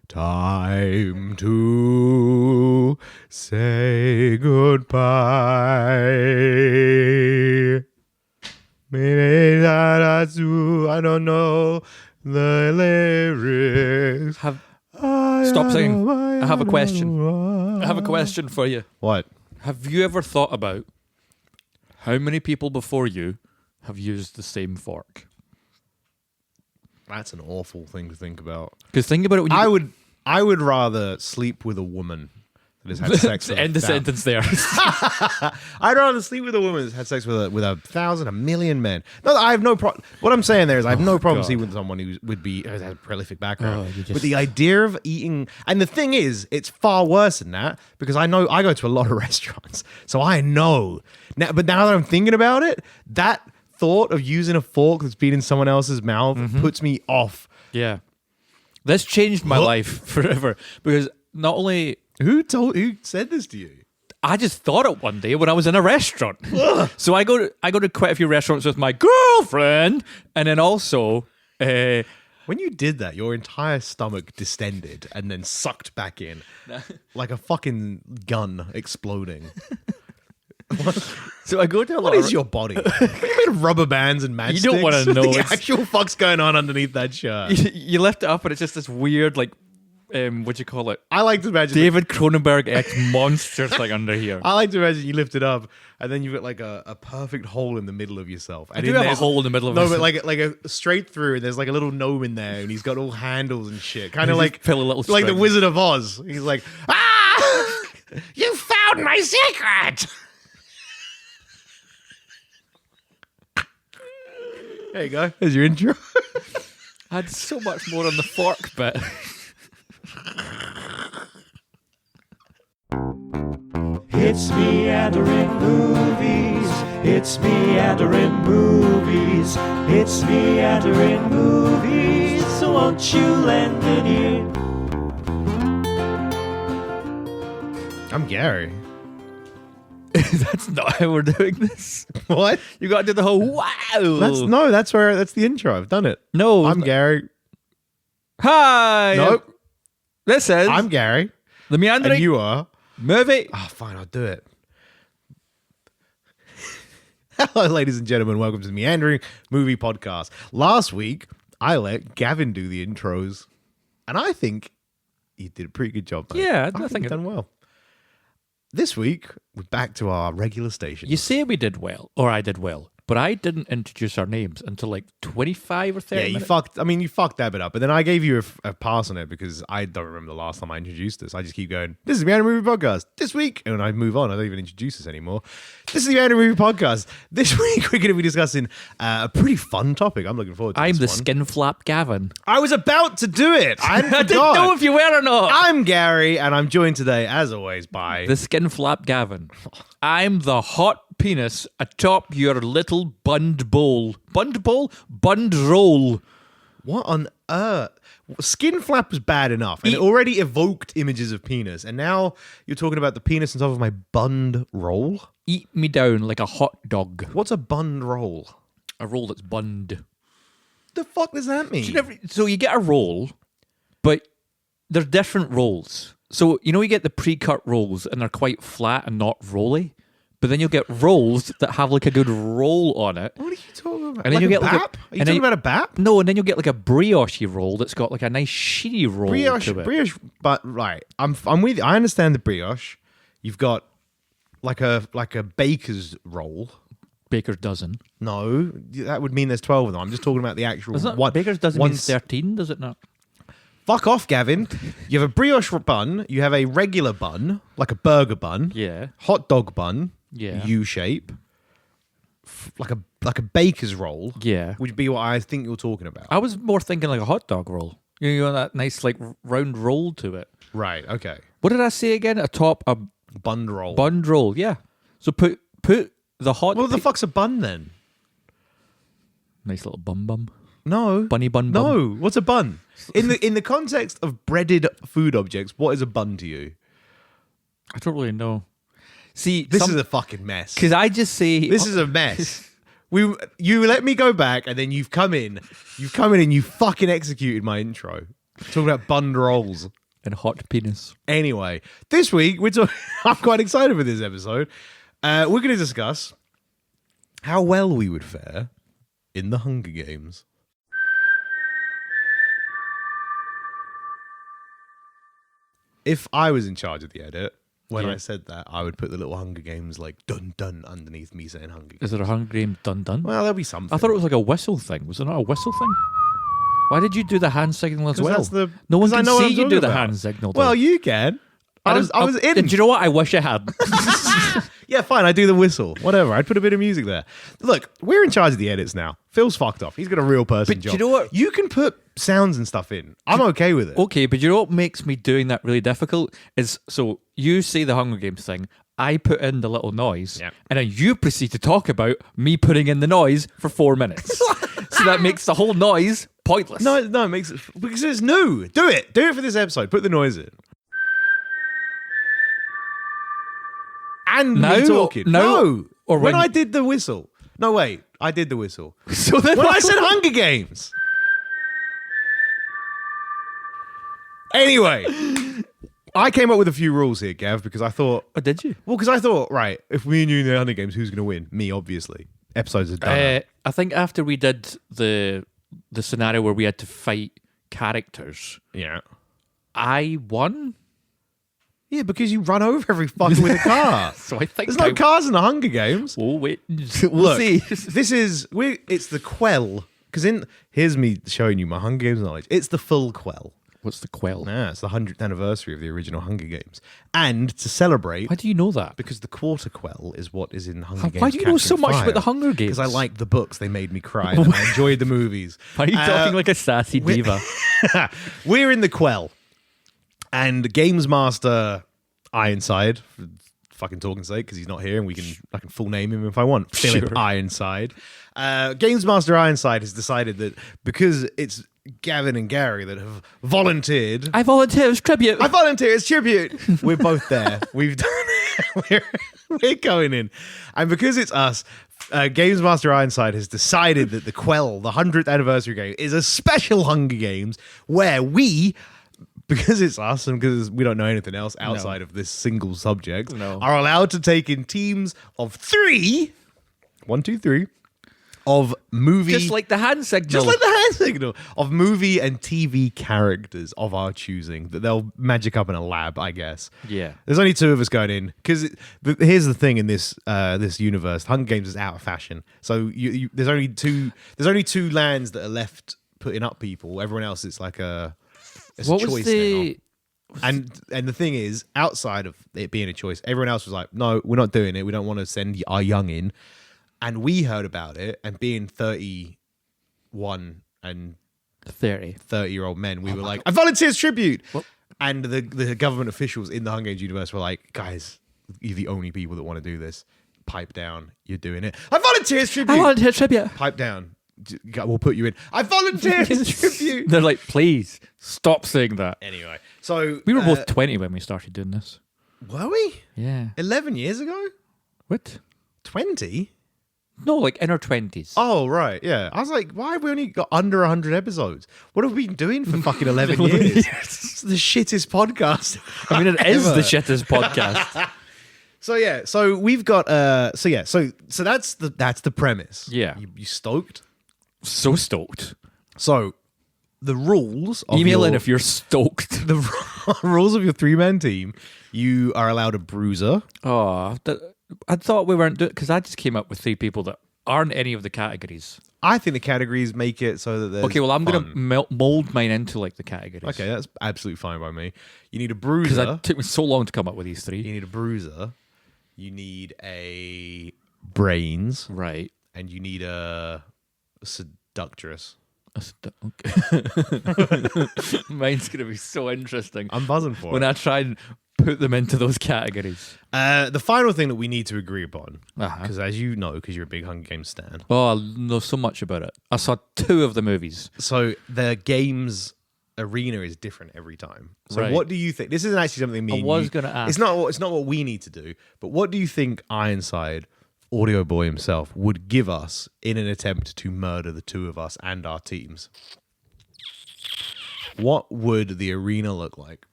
Time to say goodbye. I don't know the lyrics. Stop singing. I have a question. I have a question for you. What? Have you ever thought about how many people before you have used the same fork? That's an awful thing to think about. Because think about it when you... I would rather sleep with a woman that has had sex with End the sentence there. I'd rather sleep with a woman that's had sex with a thousand, a million men. No, I have no problem. What I'm saying there is I have no problem sleeping with someone who has a prolific background. But the idea of eating... And the thing is, it's far worse than that because I know I go to a lot of restaurants. So I know. But now that I'm thinking about it, that thought of using a fork that's been in someone else's mouth puts me off. Yeah. This changed my life forever because not only... Who said this to you? I just thought it one day when I was in a restaurant. So I go to quite a few restaurants with my girlfriend, and then also... when you did that, your entire stomach distended and then sucked back in like a fucking gun exploding. So I go to a lot What is your body? You made of rubber bands and matchsticks? You don't want to know. The actual fuck's going on underneath that shirt. You lift it up and it's just this weird, like, what do you call it? I like to imagine David Cronenberg X monsters like under here. I like to imagine you lift it up and then you've got like a perfect hole in the middle of yourself. And I do have a hole in the middle of myself. No, but like a straight through and there's like a little gnome in there and he's got all handles and shit. Kind of like the Wizard of Oz. He's like, you found my secret! There you go. There's your intro. I had so much more on the fork bit. It's meandering movies. It's meandering movies. It's meandering movies. So won't you lend an ear? I'm Gary. That's not how we're doing this. What? You got to do the whole wow. That's the intro. I've done it. No. I'm Gary. Hi. Nope. This is... I'm Gary. The meandering... And you are... Movie. Oh, fine. I'll do it. Hello, ladies and gentlemen. Welcome to the Meandering Movie Podcast. Last week, I let Gavin do the intros. And I think he did a pretty good job, mate. Yeah, I think he's done well. This week, we're back to our regular station. You say we did well, or I did well, but I didn't introduce our names until like 25 or 30 minutes. You fucked that bit up, but then I gave you a pass on it because I don't remember the last time I introduced this. I just keep going, this is the Meandering Movie Podcast. This week, and when I move on, I don't even introduce this anymore. This is the Meandering Movie Podcast. This week, we're going to be discussing a pretty fun topic. I'm looking forward to I'm this the one. skin flap Gavin. I was about to do it. I didn't know if you were or not. I'm Gary, and I'm joined today, as always, by... the skin flap Gavin. I'm the hot penis atop your little bund bowl. Bund bowl? Bund roll. What on earth? Skin flap was bad enough, and it already evoked images of penis, and now you're talking about the penis on top of my bund roll? Eat me down like a hot dog. What's a bund roll? A roll that's bund. The fuck does that mean? So you get a roll, but they're different rolls. So, you know, you get the pre-cut rolls, and they're quite flat and not rolly. But then you'll get rolls that have like a good roll on it. What are you talking about? And then you get bap? Are you talking about a bap? No, and then you'll get like a brioche roll that's got like a nice sheeny roll to it. Brioche, but right, I'm with you. I understand the brioche. You've got like a baker's roll. Baker's dozen. No, that would mean there's 12 of them. I'm just talking about the actual one. Baker's dozen means 13, does it not? Fuck off, Gavin. You have a brioche bun. You have a regular bun, like a burger bun. Yeah. Hot dog bun. Yeah. U-shape. Like a baker's roll. Yeah. Would be what I think you're talking about. I was more thinking like a hot dog roll. You know, that nice like round roll to it. Right, okay. What did I say again? Atop a bun roll. Bun roll, yeah. So put the hot... What the fuck's a bun then? Nice little bum. No. Bunny bun. No. What's a bun? In the context of breaded food objects, what is a bun to you? I don't really know. See, this is a fucking mess. Because I just say... This is a mess. You let me go back and then you've come in and you fucking executed my intro. Talking about bun rolls. And hot penis. Anyway, this week we're talking. I'm quite excited for this episode. We're going to discuss how well we would fare in the Hunger Games. If I was in charge of the edit, when I said that, I would put the little Hunger Games like dun dun underneath me saying Hunger Games. Is it a Hunger Games dun dun? Well, there'll be something. I thought it was like a whistle thing. Was it not a whistle thing? Why did you do the hand signal as well? That's the, no one 'cause I can know what see I'm you do talking the about. hand signal. Though. Well, you can. I was in. Do you know what? I wish I had. Yeah, fine. I do the whistle. Whatever. I'd put a bit of music there. Look, we're in charge of the edits now. Phil's fucked off. He's got a real person But job. you know what? You can put sounds and stuff in. I'm okay with it. Okay, but you know what makes me doing that really difficult is so you say the Hunger Games thing, I put in the little noise, Yeah. and then you proceed to talk about me putting in the noise for 4 minutes. So that makes the whole noise pointless. No, it makes it because it's new. Do it for this episode. Put the noise in. And Now? me talking. No. No. Or when when- I did the whistle. No, wait. I did the whistle. So then When I said Hunger Games. Anyway, I came up with a few rules here, Gav, because I thought, Oh, did you? right, if me and you in the Hunger Games, who's going to win? Me, obviously. Episodes are done. I think after we did the scenario where we had to fight characters, Yeah. I won. Yeah, because you run over every fucker with a car. So I think There's no cars in the Hunger Games. Oh wait, we'll Look, see. it's the quell. Because here's me showing you my Hunger Games knowledge. It's the full quell. What's the quell? Yeah, it's the 100th anniversary of the original Hunger Games. And to celebrate, Why do you know that? because the quarter quell is what is in Hunger Games. Why do you know so much about the Hunger Games? Because I like the books. They made me cry. And I enjoyed the movies. Why are you talking like a sassy diva? We're in the quell. And Games Master Ironside, for fucking talking sake, because he's not here, and I can full name him if I want. Philip Sure. Ironside. Games Master Ironside has decided that because it's Gavin and Gary that have volunteered. I volunteer as tribute. I volunteer as tribute. We're both there. We've done it. We're going in. And because it's us, Games Master Ironside has decided that the Quell, the 100th anniversary game, is a special Hunger Games where we, because it's us and because we don't know anything else outside of this single subject, are allowed to take in teams of 3, 1, 2, 3, of movie. Just like the hand signal. Just like the hand signal of movie and TV characters of our choosing that they'll magic up in a lab, I guess. Yeah. There's only 2 of us going in because here's the thing in this this universe: Hunger Games is out of fashion. So there's only two lands that are left putting up people. Everyone else, it's like it's What a choice was the? now. And the thing is, outside of it being a choice, everyone else was like, "No, we're not doing it. We don't want to send our young in." And we heard about it, and being 31 and 30-year-old men, we were like, I volunteer as tribute. What? And the government officials in the Hunger Games universe were like, guys, you're the only people that want to do this. Pipe down. You're doing it. I volunteer as tribute. I volunteer as tribute. Pipe down. We'll put you in. I volunteer as tribute. They're like, please stop saying that. Anyway, so We were both 20 when we started doing this. were we? Yeah. 11 years ago? What? 20? No, like in our 20s. Oh, right, yeah. I was like, why have we only got under 100 episodes? What have we been doing for fucking 11 years? It's the shittest podcast. I mean, it is ever. the shittest podcast. So yeah, so we've got so that's the premise. Yeah. You stoked? So stoked. So the rules of Email your, in if you're stoked. the rules of your 3-man team, you are allowed a bruiser. Oh, I thought we weren't doing because I just came up with 3 people that aren't any of the categories. I think the categories make it so that there's Okay, well, I'm going fun. to mold mine into like the categories. Okay, that's absolutely fine by me. You need a Because bruiser. it took me so long to come up with these 3. You need a bruiser. You need a brains. Right. And you need a seductress. Okay. Mine's going to be so interesting I'm buzzing for when it. I try and put them into those categories. The final thing that we need to agree upon, Uh-huh. because as you know, because you're a big Hunger Games stan, Oh, I know so much about it. I saw 2 of the movies. so the games arena is different every time. So Right. what do you think? This isn't actually something me I and was you- gonna ask. It's not what we need to do, but what do you think Ironside, Audio Boy himself, would give us in an attempt to murder the 2 of us and our teams? what would the arena look like?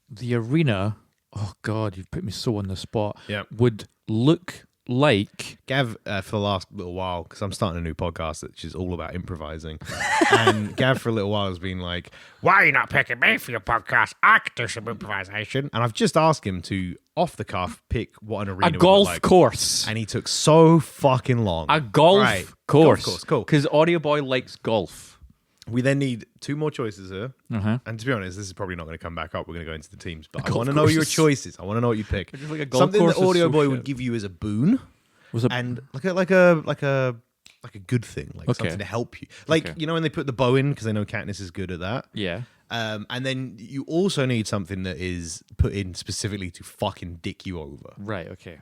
The arena, oh God, you've put me so on the spot. Yep. Would look like Gav, for the last little while, because I'm starting a new podcast which is all about improvising, and Gav for a little while has been like, "Why are you not picking me for your podcast? I could do some improvisation." And I've just asked him to, off the cuff, pick what an arena a would golf look like. course. And he took so fucking long. A golf Right. course. Golf course, cool. Because Audio Boy likes golf. We then need 2 more choices here. Uh-huh. And to be honest, this is probably not going to come back up. We're going to go into the teams. But I golf want to know your course. choices. I want to know what you pick. Just like a golf Something course that is Audio so Boy shit. would give you as a boon. Was a And like a good thing, like Okay. something to help you. Like, Okay. you know when they put the bow in, because they know Katniss is good at that. yeah. And then you also need something that is put in specifically to fucking dick you over. Right, okay.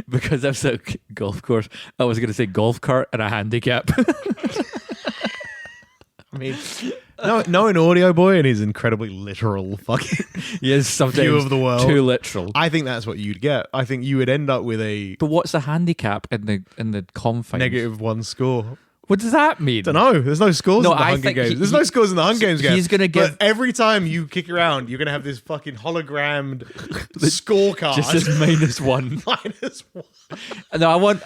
Because that's a golf course, I was going to say golf cart and a handicap. I mean, knowing Audio Boy and his incredibly literal fucking Yes, sometimes view of the world, too literal. I think that's what you'd get. I think you would end up with a But what's the handicap in the confines? -1 score. What does that mean? Don't know. There's no scores No, in the I Hunger think Games. he- There's no scores in the Hunger Games game. he's gonna give- But every time you kick around, you're gonna have this fucking hologrammed scorecard. Just as -1. -1. No, I want.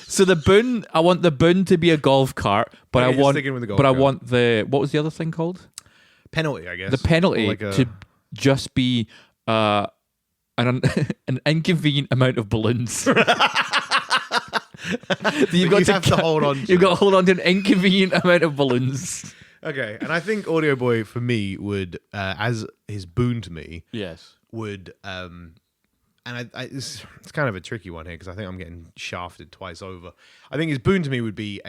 So the boon, I want the boon to be a golf cart, but Okay, I you're want, sticking with the golf but I cart. want the what was the other thing called? Penalty, I guess. The penalty Or like a- to just be an an inconvenient amount of balloons. you have to hold on to. You've got to hold on to an inconvenient amount of balloons. Okay, and I think Audio Boy for me would, as his boon to me, Yes. would, and it's kind of a tricky one here because I think I'm getting shafted twice over. I think his boon to me would be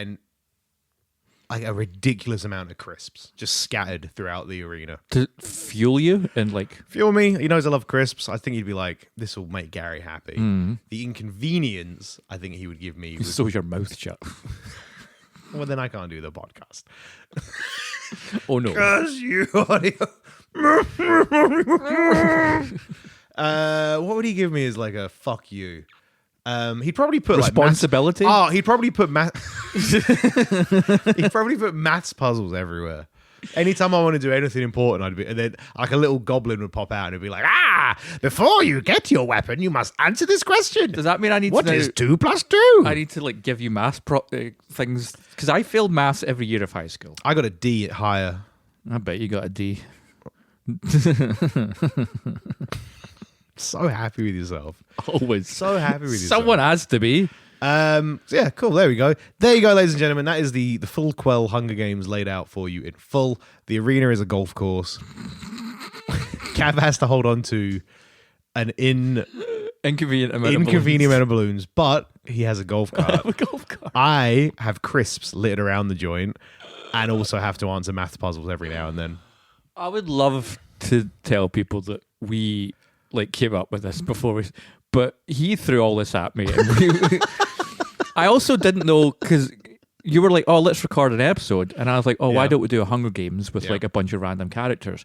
like a ridiculous amount of crisps just scattered throughout the arena. To fuel you and like Feel me? He knows I love crisps. I think he'd be like, this will make Gary happy. The inconvenience I think he would give me would, so your mouth shut. well, then I can't do the podcast. Oh no. Because you audio. What would he give me as like a fuck you? He'd probably put Responsibility? Like he'd probably put he'd probably put maths puzzles everywhere. Anytime I want to do anything important, and then like a little goblin would pop out and it'd be like, before you get your weapon, you must answer this question. Does that mean I need What to is 2 + 2? I need to like give you maths things because I failed maths every year of high school. I got a D at higher. I bet you got a D. So happy with yourself. Always. So happy with yourself. Someone has to be. So yeah, cool. There we go. There you go, ladies and gentlemen. That is the full Quell Hunger Games laid out for you in full. The arena is a golf course. Cav has to hold on to an Inconvenient amount inconvenient amount of balloons, but he has a golf cart. of golf cart. I have crisps littered around the joint, and also have to answer math puzzles every now and then. I would love to tell people that we like came up with this before we, but he threw all this at me. And I also didn't know because you were like, "Oh, let's record an episode," and I was like, "Oh, why Yeah. don't we do a Hunger Games with like a bunch of random characters?"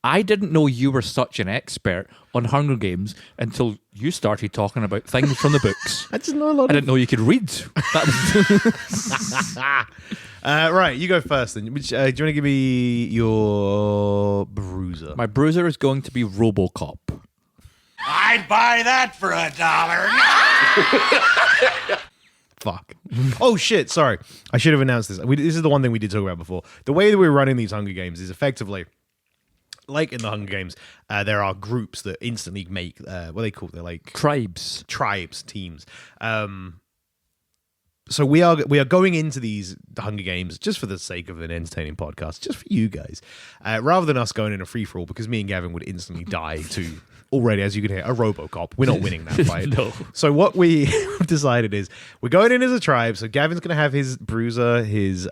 I didn't know you were such an expert on Hunger Games until you started talking about things from the books. I just know a lot. I didn't know you could read. That was Right, you go first. Then, do you want to give me your bruiser? My bruiser is going to be RoboCop. I'd buy that for $1. Fuck. Oh shit! Sorry, I should have announced this. This is the one thing we did talk about before. The way that we're running these Hunger Games is effectively, like in the Hunger Games, there are groups that instantly make what are they called? They're like Tribes. teams. So we are going into these Hunger Games just for the sake of an entertaining podcast, just for you guys, rather than us going in a free for all because me and Gavin would instantly die to already, as you can hear, a RoboCop. We're not winning that fight. No. So what we decided is we're going in as a tribe. So Gavin's going to have his bruiser, his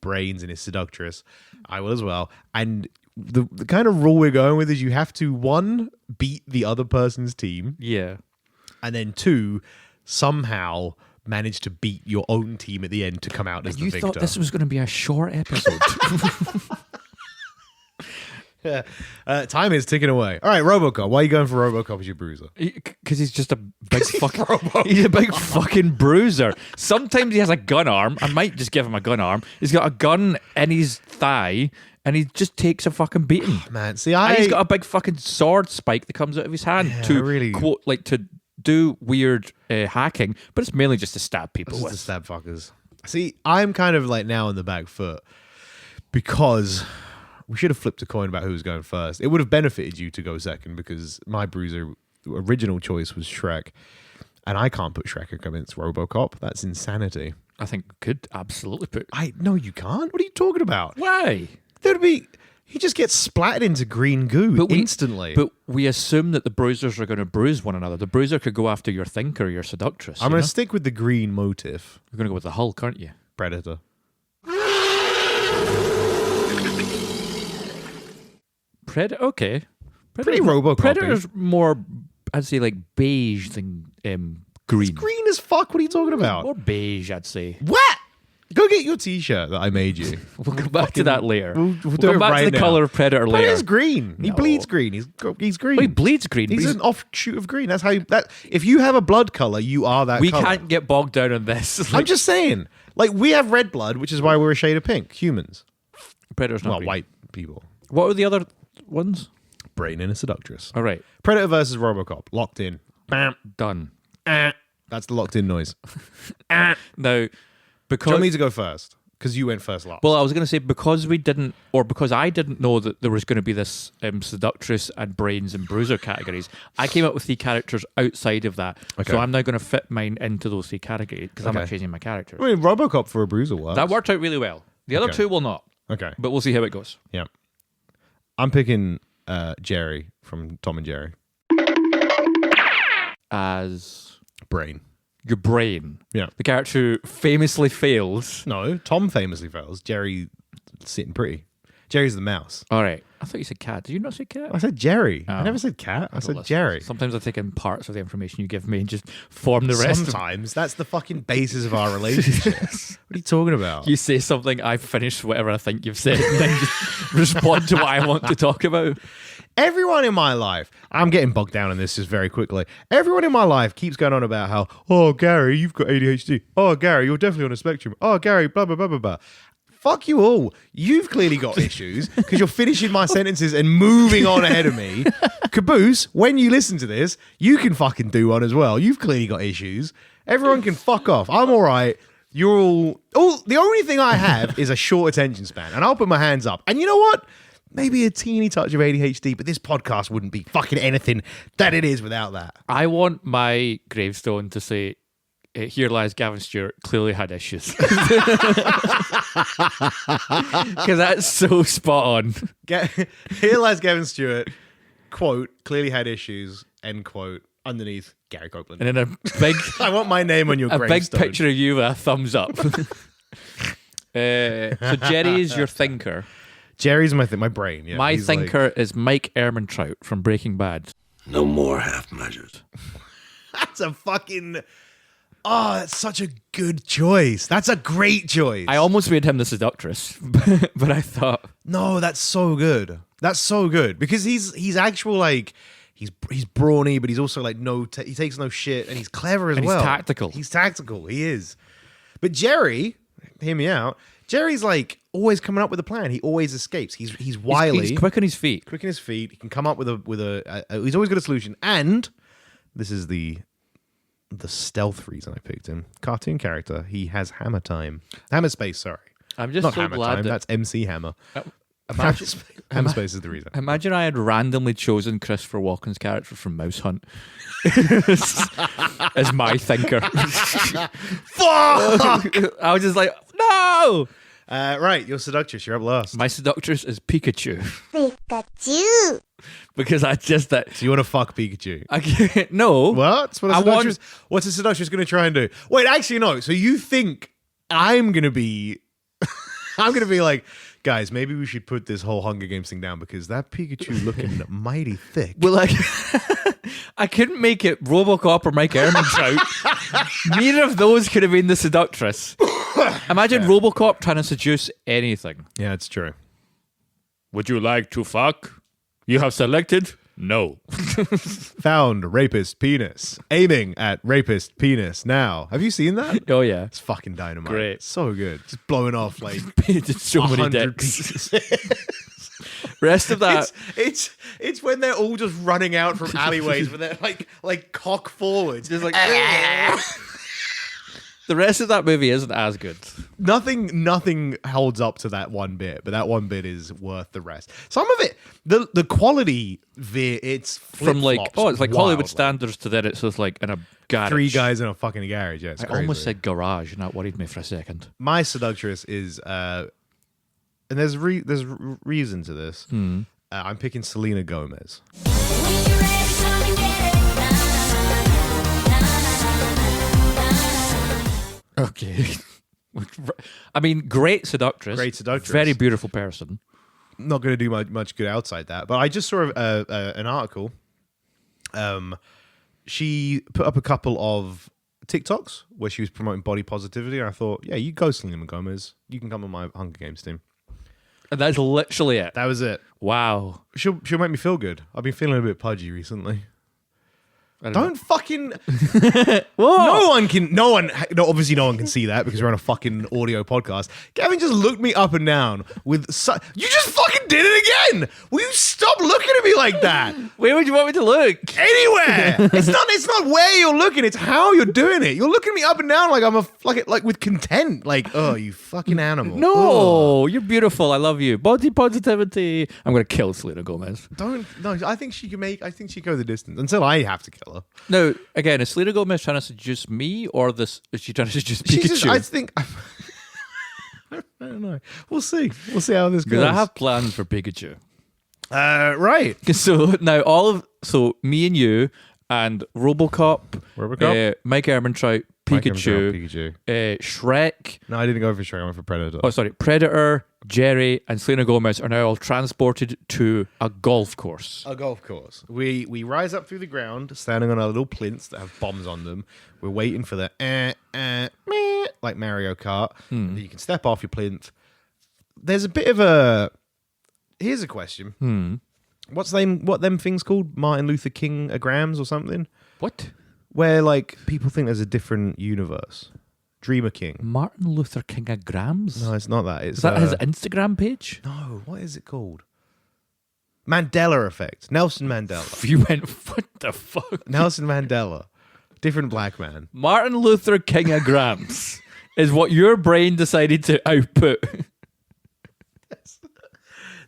brains, and his seductress. I will as well. And the kind of rule we're going with is you have to, 1, beat the other person's team, Yeah. and then 2, somehow manage to beat your own team at the end to come out as the You victor. thought this was going to be a short episode. Time is ticking away. All right, RoboCop. Why are you going for RoboCop as your bruiser? Because he's just a big fucking. He's a big fucking bruiser. Sometimes he has a gun arm. I might just give him a gun arm. He's got a gun in his thigh, and he just takes a fucking beating. Man, see, And he's got a big fucking sword spike that comes out of his hand quote, like to do weird hacking, but it's mainly just to stab people with. To stab fuckers. See, I'm kind of like now on the back foot because we should have flipped a coin about who was going first. It would have benefited you to go second because my bruiser original choice was Shrek, and I can't put Shrek against RoboCop. That's insanity. I think we could absolutely put. No, you can't. What are you talking about? Why? There'd be. He just gets splattered into green goo instantly. But we assume that the bruisers are going to bruise one another. The bruiser could go after your thinker, your seductress. I'm going to stick with the green motif. You're going to go with the Hulk, aren't you? Predator. Okay. Pretty RoboCop. Predator's more, I'd say, like beige than green. It's green as fuck. What are you talking about? More beige, I'd say. What? Go get your t-shirt that I made you. We'll come back to that later. We'll come back to the color of Predator later. Predator's green. He bleeds green. He's green. Well, he bleeds green. He's an offshoot of green. That's how if you have a blood color, you are that we color. can't get bogged down on this. I'm just saying. Like, we have red blood, which is why we're a shade of pink. Humans. Predator's not green. White people. What were the other ones? Brain and a seductress. All right. Predator versus RoboCop. Locked in. Bam. Done. That's the locked in noise. Now, Do because... you want me to go first? Because you went first last. Well, I was going to say because I didn't know that there was going to be this seductress and brains and bruiser categories, I came up with 3 characters outside of that. Okay. So I'm now going to fit mine into those 3 categories because I'm not changing my characters. I mean, RoboCop for a bruiser works. That worked out really well. The other 2 will not. Okay. But we'll see how it goes. Yeah. I'm picking Jerry from Tom and Jerry. As Brain. your brain. Yeah. The character who famously fails. No, Tom famously fails. Jerry sitting pretty. Jerry's the mouse. All right. I thought you said cat. Did you not say cat? I said Jerry. Oh. I never said cat. I said Listen, Jerry. Sometimes I take in parts of the information you give me and just form the rest. Sometimes. That's the fucking basis of our relationship. What are you talking about? You say something, I finish whatever I think you've said, and then just respond to what I want to talk about. Everyone in my life, I'm getting bogged down in this just very quickly. Everyone in my life keeps going on about how, oh, Gary, you've got ADHD. Oh, Gary, you're definitely on a spectrum. Oh, Gary, blah, blah, blah, blah, blah. Fuck you all. You've clearly got issues because you're finishing my sentences and moving on ahead of me. Caboose, when you listen to this, you can fucking do one as well. You've clearly got issues. Everyone can fuck off. I'm all right. You're all... the only thing I have is a short attention span, and I'll put my hands up. And you know what? Maybe a teeny touch of ADHD, but this podcast wouldn't be fucking anything that it is without that. I want my gravestone to say, here lies Gavin Stewart, clearly had issues. Because that's so spot on. Here lies Gavin Stewart, quote, clearly had issues, end quote, underneath Gary Copeland. And then a big... I want my name on your a gravestone. big picture of you with a thumbs up. So Jerry is your thinker. Jerry's my brain. Yeah, my he's thinker is Mike Ehrmantraut from Breaking Bad. No more half measures. That's a fucking... Oh, that's such a good choice. That's a great choice. I almost made him the seductress, but I thought... No, that's so good. That's so good. Because he's actual, like... He's brawny, but he's also like he takes no shit, and he's clever as well. He's tactical. He's tactical. He is. But Jerry, hear me out. Jerry's like always coming up with a plan. He always escapes. He's wily. He's quick on his feet. Quick on his feet. He can come up with a he's always got a solution. And this is the stealth reason I picked him. Cartoon character. He has hammer time. Hammer space. Sorry, I'm just not so hammer glad time. that That's MC Hammer. Imagine, hammer space is the reason. Imagine I had randomly chosen Christopher Walken's character from Mouse Hunt as my thinker. Fuck! I was just like, no! Right, your seductress. You're up last. My seductress is Pikachu. Pikachu. Because I just that. So you want to fuck Pikachu? I can't, no. What? What's a seductress going to try and do? Wait, actually, no. So you think I'm going to be... I'm going to be like, guys, maybe we should put this whole Hunger Games thing down because that Pikachu looking mighty thick. Well, like, I couldn't make it RoboCop or Mike Ehrmantraut. Neither of those could have been the seductress. Imagine RoboCop trying to seduce anything. Yeah, it's true. Would you like to fuck? You have selected no. Found rapist penis. Aiming at rapist penis now. Have you seen that? Oh, yeah. It's fucking dynamite. Great. So good. Just blowing off like Just so many 100 dicks. pieces. Rest of that. It's when they're all just running out from alleyways with their like cock forwards. Just like The rest of that movie isn't as good. nothing holds up to that one bit, but that one bit is worth the rest. Some of it, the quality it's From like, flip-flops it's like wild, Hollywood standards to then it's just like in a garage. 3 guys in a fucking garage. Yeah, it's I crazy. almost said garage, and that worried me for a second. My seductress is, and there's reason to this. I'm picking Selena Gomez. Okay. I mean, great seductress. Great seductress. Very beautiful person. Not going to do much good outside that, but I just saw an article. She put up a couple of TikToks where she was promoting body positivity, and I thought, yeah, you go, Selena Gomez. You can come on my Hunger Games team. And that's literally it. That was it. Wow. She'll make me feel good. I've been feeling a bit pudgy recently. I Don't fucking. Whoa. Obviously, no one can see that because we're on a fucking audio podcast. Gavin just looked me up and down with. You just fucking did it again. Will you stop looking at me like that? Where would you want me to look? Anywhere. It's not where you're looking. It's how you're doing it. You're looking me up and down like I'm like with content. Like, oh, you fucking animal. No, Oh. you're beautiful. I love you. Body positivity. I'm gonna kill Selena Gomez. Don't. No, I think she can make. I think she can go the distance until I have to kill her. Now, again, is Selena Gomez trying to seduce me, or is she trying to seduce Pikachu? I think. I don't know. We'll see. We'll see how this goes. Because I have plans for Pikachu. Right. So now me and you and RoboCop, Mike Ehrmantraut, Pikachu, Shrek. No, I didn't go for Shrek. I went for Predator. Oh, sorry, Predator, Jerry, and Selena Gomez are now all transported to a golf course. A golf course. We rise up through the ground, standing on our little plinths that have bombs on them. We're waiting for the meh, like Mario Kart. You can step off your plinth. There's a bit of a. Here's a question. What them things called? Martin Luther King agrams or something? What? Where like people think there's a different universe. Dreamer King. Martin Luther King agrams? No, it's not that. It's Is that his Instagram page? No, what is it called? Mandela effect. Nelson Mandela. You went, what the fuck? Nelson Mandela. Different black man. Martin Luther King agrams is what your brain decided to output.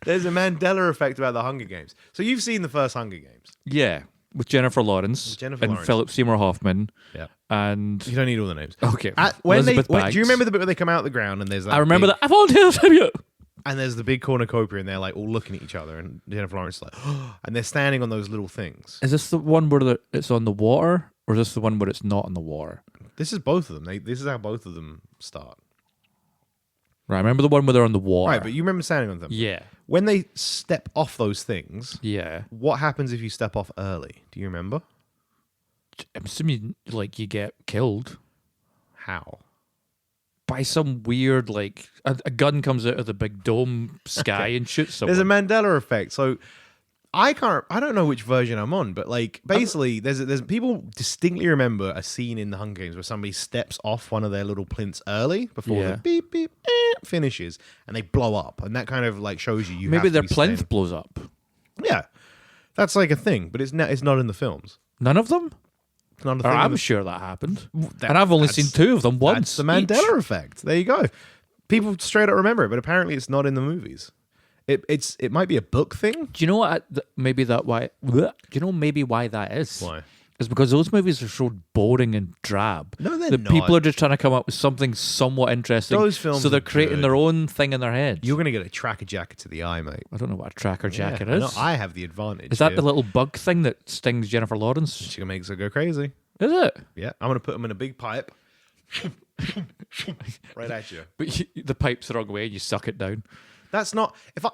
There's a Mandela effect about the Hunger Games. So you've seen the first Hunger Games. Yeah, with Jennifer Lawrence and Philip Seymour Hoffman. Yeah. And you don't need all the names. Okay. Do you remember the bit where they come out of the ground and there's that? I remember that. I volunteered for you. And there's the big cornucopia and they're like all looking at each other and Jennifer Lawrence is like, and they're standing on those little things. Is this the one where it's on the water, or is this the one where it's not on the water? This is both of them. This is how both of them start. Right, I remember the one where they're on the water. Right, but you remember standing on them. Yeah. When they step off those things, Yeah. what happens if you step off early? Do you remember? I'm assuming like you get killed How? by some weird like a gun comes out of the big dome sky and shoots someone. There's a Mandela effect. So I don't know which version I'm on, but like basically there's people distinctly remember a scene in the Hunger Games where somebody steps off one of their little plinths early before the beep beep finishes and they blow up, and that kind of like shows you maybe have to their be plinth staying. blows up. Yeah, that's like a thing, but it's not in the films. None of them? It's not a Or thing. I'm sure that happened. And I've only seen 2 of them once. That's the Mandela effect. There you go. People straight up remember it, but apparently it's not in the movies. It might be a book thing. Do you know what? Maybe why that is? Why? It's because those movies are so boring and drab. No, they're that not. people are just trying to come up with something somewhat interesting. Those films so they're are creating good. their own thing in their head. You're gonna get a tracker jacket to the eye, mate. I don't know what a tracker jacket Yeah, is. I have the advantage. Is that here. the little bug thing that stings Jennifer Lawrence? She makes her go crazy. Is it? Yeah, I'm gonna put them in a big pipe, right at you. But the pipe's the wrong way and you suck it down. That's not if I.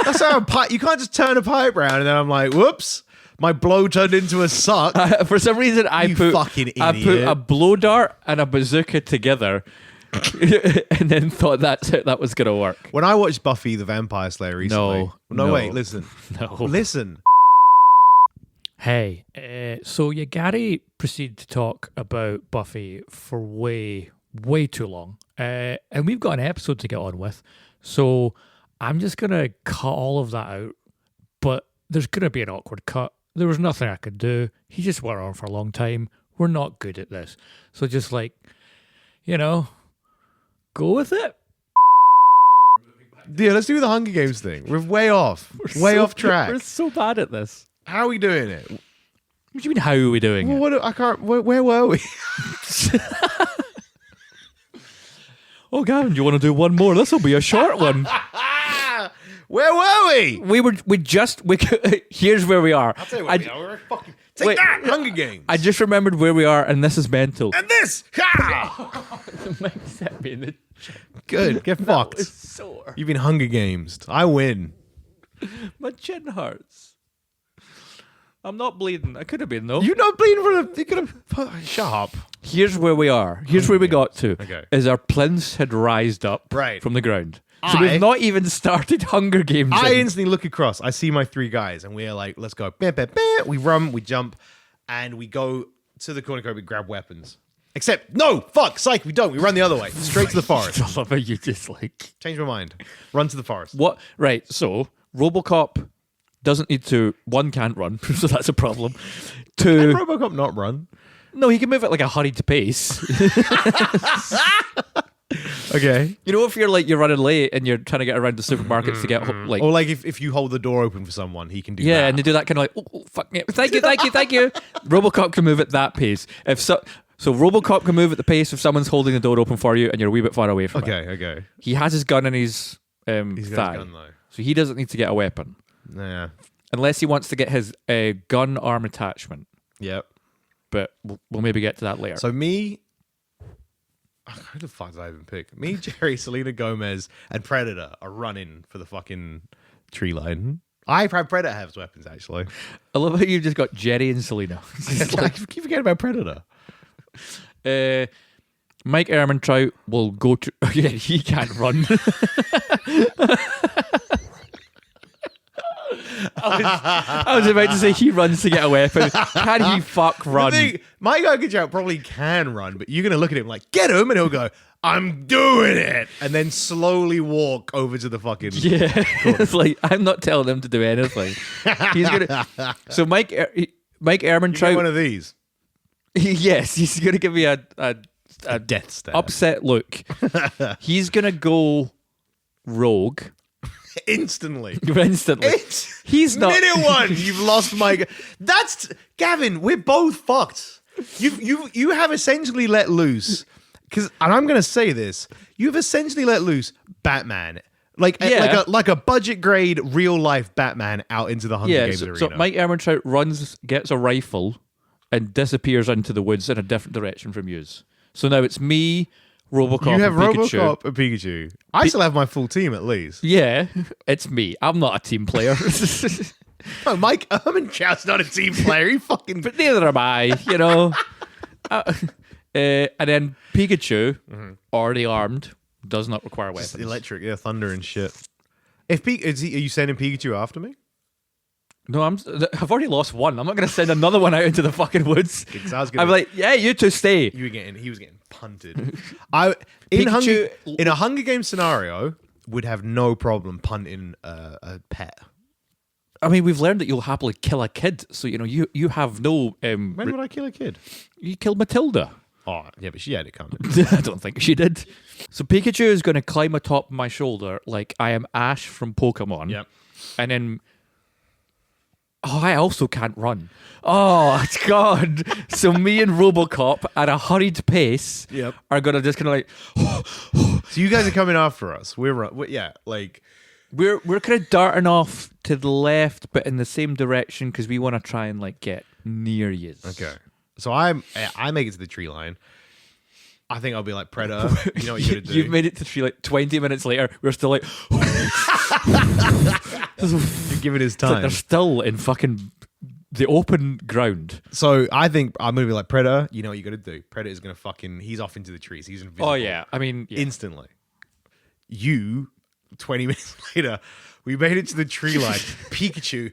That's how a pipe. You can't just turn a pipe around and then I'm like, whoops, my blow turned into a suck. For some reason, I You put fucking a idiot. blow dart and a bazooka together and then thought that was going to work. When I watched Buffy the Vampire Slayer recently, No. wait, listen, No. listen. Hey, so Gary proceeded to talk about Buffy for way too long. And we've got an episode to get on with. So I'm just going to cut all of that out. But there's going to be an awkward cut. There was nothing I could do. He just went on for a long time. We're not good at this. So just go with it. Yeah, let's do the Hunger Games thing. We're way off. Off track. We're so bad at this. How are we doing it? What do you mean, how are we doing it? I can't. Where were we? Oh, Gavin, do you want to do one more? This will be a short one. Where were we? Here's where we are. I'll tell you what we are. We're fucking. Take that, Hunger Games. I just remembered where we are, and this is mental. And this. Ha! Mike set me in the Good. Get fucked. It's sore. You've been Hunger Games. I win. My chin hurts. I'm not bleeding. I could have been, though. You're not bleeding for the. You could have. Shut up. Here's where we are. Here's where we got to. Okay. Is our plinths had rised up Right. from the ground. So we've not even started Hunger Games. I instantly look across. I see my three guys, and we're like, let's go. Bah, bah, bah. We run, we jump, and we go to the corner, we grab weapons. Except, no, fuck, psych, we don't. We run the other way, straight to the forest. I love how you just Change my mind. Run to the forest. What? Right, so RoboCop doesn't need to. One, can't run, so that's a problem. Can Two, Robocop not run? no, he can move at like a hurried pace. Okay. You know, if you're running late and you're trying to get around the supermarkets to get like. Or like if you hold the door open for someone, he can do Yeah, that. and they do that kind of like, oh, fuck me. Thank you. RoboCop can move at that pace. So RoboCop can move at the pace if someone's holding the door open for you and you're a wee bit far away from it. Okay. He has his gun in his He's got thigh, his gun though. so he doesn't need to get a weapon Yeah. unless he wants to get his gun arm attachment. Yep. But we'll maybe get to that later. So me, who the fuck did I even pick? Me, Jerry, Selena Gomez, and Predator are running for the fucking tree line. Predator has weapons actually. I love how you just got Jerry and Selena. I keep forgetting about Predator. Mike Ehrmantraut will go to. Yeah, he can't run. I was about to say he runs to get a weapon. Can he fuck run? Mike Ehrmantraut probably can run, but you're gonna look at him like, get him, and he'll go, I'm doing it, and then slowly walk over to the fucking. Yeah, it's like I'm not telling him to do anything. He's gonna. So Mike You Ehrmantraut. get one of these. Yes, he's gonna give me a Death stare. upset look. He's gonna go rogue Instantly. instantly. He's not. Minute one, you've lost Mike. That's Gavin. We're both fucked. You have essentially let loose and I'm gonna say this. You've essentially let loose Batman, like a budget grade real life Batman out into the Hunger Games arena. So Mike Ehrmantraut gets a rifle, and disappears into the woods in a different direction from yous. So now it's me, RoboCop, you have and Pikachu. RoboCop and Pikachu. I still have my full team at least. Yeah, it's me. I'm not a team player. No, Mike Ehrmantraut's not a team player. He fucking. But neither am I, you know. And then Pikachu, already armed, does not require weapons. Electric, yeah, thunder and shit. Are you sending Pikachu after me? No, I've already lost one. I'm not going to send another one out into the fucking woods. I'm like, yeah, you two stay. He was getting punted. In a Hunger Games scenario, would have no problem punting a pet. I mean, we've learned that you'll happily kill a kid, so you know you have no. When would I kill a kid? You killed Matilda. Oh, yeah, but she had it coming. I don't think she did. So Pikachu is going to climb atop my shoulder like I am Ash from Pokemon. Yep. And then. Oh, I also can't run. Oh, God. So me and RoboCop at a hurried pace are going to just kind of like... So you guys are coming after us. We're We're kind of darting off to the left, but in the same direction because we want to try and like get near you. Okay. So I make it to the tree line. I think I'll be like Predator. You know what you gotta do. You've made it to tree like 20 minutes later. We're still like... You're giving his It's like time. they're still in fucking the open ground. So I think I'm gonna be like Predator. You know what you gotta do? Predator's gonna he's off into the trees. He's invisible. Oh yeah, I mean instantly. You 20 minutes later, we made it to the tree line. Pikachu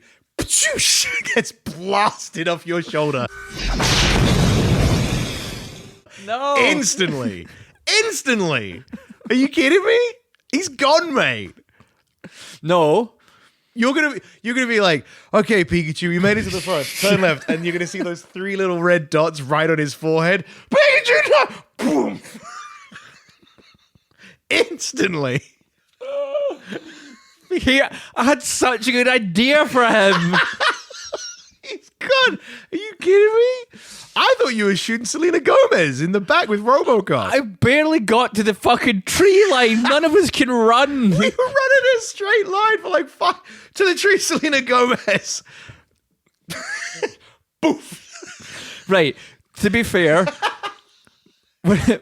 gets blasted off your shoulder. No. Instantly. Are you kidding me? He's gone, mate. No. You're gonna be like, okay, Pikachu, you made it to the front. Turn left, and you're gonna see those 3 little red dots right on his forehead. Pikachu, no! Boom! Instantly. I had such a good idea for him. He's gone. Are you kidding me? I thought you were shooting Selena Gomez in the back with RoboCop. I barely got to the fucking tree line. None of us can run. We were running a straight line for like 5 to the tree, Selena Gomez. Boof. Right. To be fair,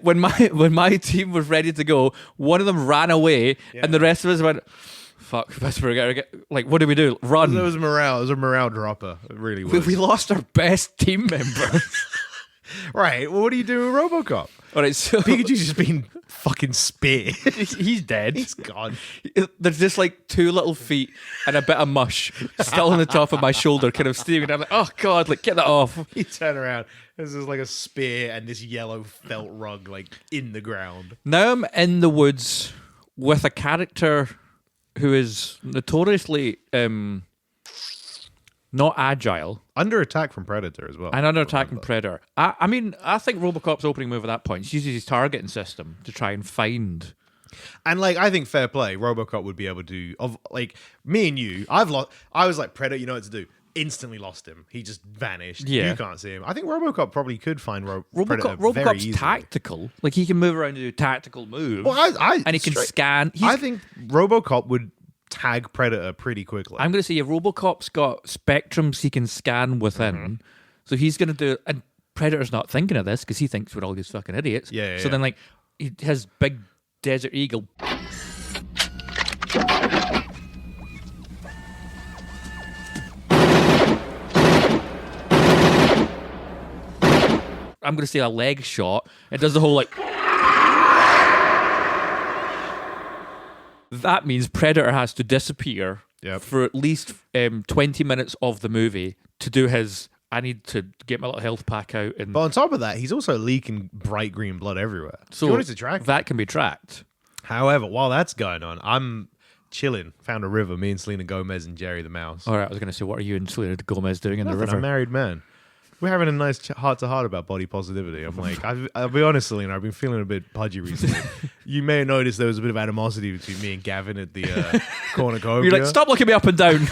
when my team was ready to go, one of them ran away, and the rest of us went, "Fuck, like, what do we do? Run!" It was morale. It was a morale dropper. It really was. We lost our best team member. Right. Well, what are you doing with RoboCop? All right, so Pikachu's just been fucking speared. he's dead. He's gone. There's just like 2 little feet and a bit of mush still on the top of my shoulder, kind of steaming. I'm like, oh god, like get that off. You turn around. There's like a spear and this yellow felt rug like in the ground. Now I'm in the woods with a character who is notoriously not agile. Under attack from Predator as well. And under attack from Predator. I mean, I think RoboCop's opening move at that point, he uses his targeting system to try and find. And like, I think fair play, RoboCop would be able to, like me and you, I was like, Predator, you know what to do. Instantly lost him. He just vanished. Yeah. You can't see him. I think RoboCop probably could find Predator very RoboCop's easily. tactical. Like he can move around and do tactical moves. Well, and he can scan. I think RoboCop would tag Predator pretty quickly. I'm going to say RoboCop's got spectrums he can scan within. So he's going to do, and Predator's not thinking of this because he thinks we're all these fucking idiots. So then like his big desert eagle. I'm going to say a leg shot. It does the whole like. That means Predator has to disappear for at least 20 minutes of the movie to do his. I need to get my little health pack out. And but on top of that, he's also leaking bright green blood everywhere. So you want it to track that can be tracked. However, while that's going on, I'm chilling. Found a river. Me and Selena Gomez and Jerry the Mouse. All right, I was going to say, what are you and Selena Gomez doing in the Nothing, river? I'm a married man. We're having a nice heart-to-heart about body positivity. I'm like, I'll be honest, Selena, I've been feeling a bit pudgy recently. You may have noticed there was a bit of animosity between me and Gavin at the cornucopia. You're like, stop looking me up and down.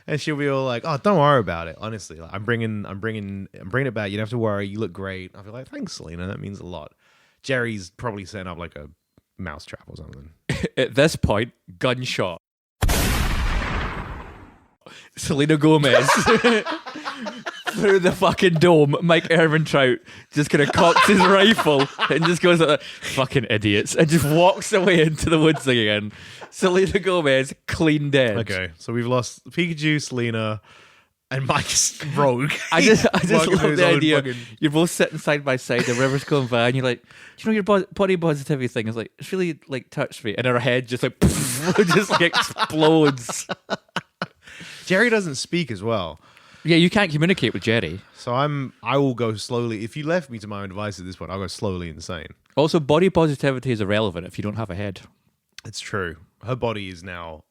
And she'll be all like, "Oh, don't worry about it. Honestly, like, I'm bringing it back. You don't have to worry. You look great." I'll be like, "Thanks, Selena. That means a lot." Jerry's probably setting up like a mousetrap or something. At this point, gunshot. Selena Gomez through the fucking dome. Mike Ehrmantraut just kind of cocks his rifle and just goes like, "Fucking idiots," and just walks away into the woods again. Selena Gomez clean dead. Okay, so we've lost Pikachu, Selena, and Mike's rogue. I just love the idea. You're both sitting side by side, the river's going by, and you're like, "Do you know your body positivity thing is like, it's really like touched me," and her head just like just like explodes. Jerry doesn't speak as well. Yeah, you can't communicate with Jerry. So I will go slowly. If you left me to my own device at this point, I'll go slowly insane. Also, body positivity is irrelevant if you don't have a head. It's true. Her body is now